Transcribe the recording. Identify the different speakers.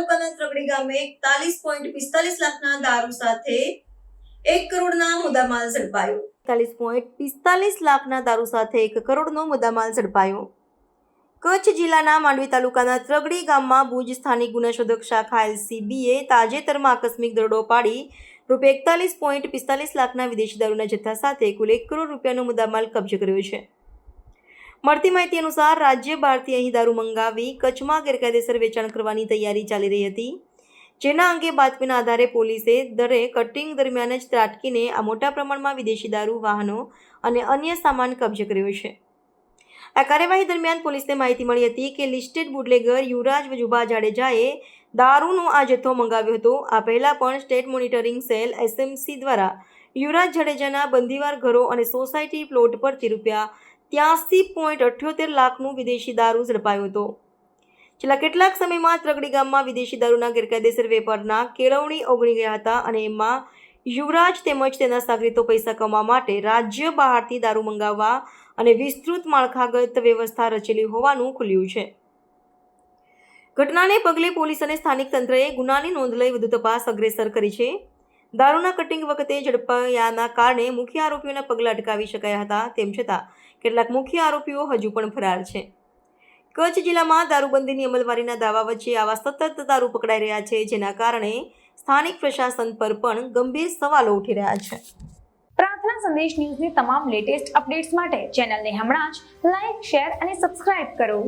Speaker 1: તાલુકાના ત્રગડી ગામે 41.45 લાખના દારૂ સાથે 1 કરોડના મુદ્દામાલ ઝડપાયો. 41.45 લાખના દારૂ સાથે 1 કરોડનો મુદ્દામાલ ઝડપાયો. કચ્છ જિલ્લાના માંડવી તાલુકાના ત્રગડી ગામમાં ભુજ સ્થાનિક ગુના શોધક શાખા LCBએ તાજેતરમાં આકસ્મિક દરોડો પાડી ₹41.45 લાખના વિદેશી દારૂના જથ્થા સાથે કુલ 1 કરોડ રૂપિયાનો મુદ્દામાલ કબજે કર્યો છે. મળતી માહિતી અનુસાર રાજ્ય બહારથી અહીં દારૂ મંગાવી કચ્છમાં ગેરકાયદેસર વેચાણ કરવાની તૈયારી ચાલી રહી હતી, જેના અંગે બાતમીના આધારે પોલીસે દરે કટિંગ દરમિયાન જ ત્રાટકીને આ મોટા પ્રમાણમાં વિદેશી દારૂ, વાહનો અને અન્ય સામાન કબજે કર્યો છે. આ કાર્યવાહી દરમિયાન પોલીસને માહિતી મળી હતી કે લિસ્ટેડ બુટલેગર યુવરાજ વજુભા જાડેજાએ દારૂનો આ જથ્થો મંગાવ્યો હતો. આ પહેલાં પણ સ્ટેટ મોનિટરિંગ સેલ SMC દ્વારા યુવરાજ જાડેજાના બંદીવાર ઘરો અને સોસાયટી પ્લોટ પરથી ₹83.78 લાખનું વિદેશી દારૂ ઝડપાયો હતો. છેલ્લા કેટલાક સમયમાં ત્રગડી ગામમાં વિદેશી દારૂના ગેરકાયદેસર વેપારના કેળવણી ઓગળી ગયા હતા અને એમાં યુવરાજ તેમજ તેના સાગરીતો પૈસા કમાવા માટે રાજ્ય બહારથી દારૂ મંગાવવા અને વિસ્તૃત માળખાગત વ્યવસ્થા રચેલી હોવાનું ખુલ્યું છે. ઘટનાને પગલે પોલીસ અને સ્થાનિક તંત્રએ ગુનાની નોંધ લઈ વધુ તપાસ અગ્રેસર કરી છે. દારૂના કટિંગ વખતે ઝડપાયાના કારણે મુખ્ય આરોપીઓના પગલાં અટકાવી શકાયા હતા. તેમ છતાં કેટલાક મુખ્ય આરોપીઓ હજુ પણ ફરાર છે. કચ્છ જિલ્લામાં દારૂબંધીની અમલવારીના દાવા વચ્ચે આવા સતત દારૂ પકડાઈ રહ્યા છે, જેના કારણે સ્થાનિક પ્રશાસન પર પણ ગંભીર સવાલો ઉઠી રહ્યા છે.
Speaker 2: પ્રાર્થના સંદેશ ન્યૂઝની તમામ લેટેસ્ટ અપડેટ્સ માટે ચેનલને હમણાં જ લાઈક, શેર અને સબસ્ક્રાઇબ કરો.